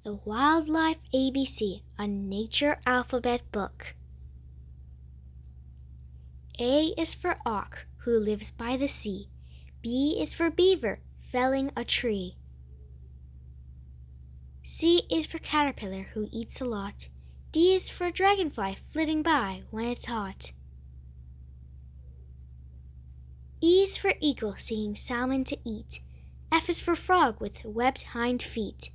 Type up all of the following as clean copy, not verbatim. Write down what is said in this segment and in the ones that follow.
the Wildlife ABC, a nature alphabet book. A is for auk, who lives by the sea. B is for beaver, felling a tree. C is for caterpillar, who eats a lot. D is for dragonfly, flitting by when it's hot. E is for eagle, seeking salmon to eat. F is for frog with webbed hind feet.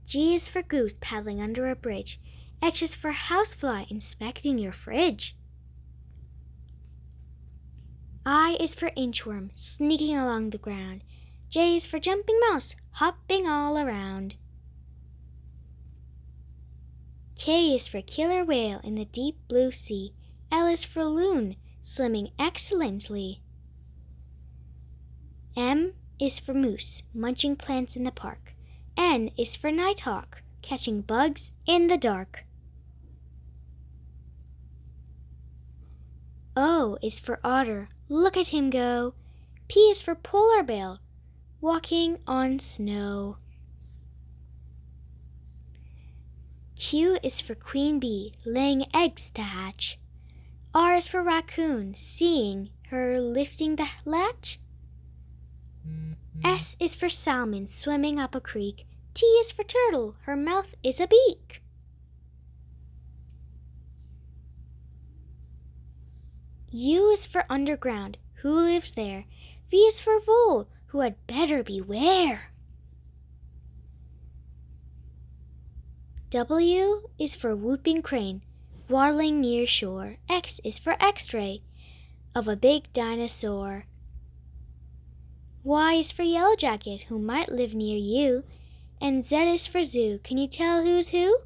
G is for goose, paddling under a bridge. H is for housefly, inspecting your fridge. I is for inchworm, sneaking along the ground. J is for jumping mouse, hopping all around. K is for killer whale in the deep blue sea. L is for loon, swimming excellently. M is for moose, munching plants in the park. N is for nighthawk, catching bugs in the dark. O is for otter, look at him go. P is for polar bear, walking on snow. Q is for queen bee, laying eggs to hatch. R is for raccoon, seeing her lifting the latch. S is for salmon, swimming up a creek. T is for turtle, her mouth is a beak. U is for underground, who lives there? V is for vole, who had better beware. W is for whooping crane, waddling near shore. X is for x-ray, of a big dinosaur. Y is for yellow jacket, who might live near you. And Z is for zoo, can you tell who's who?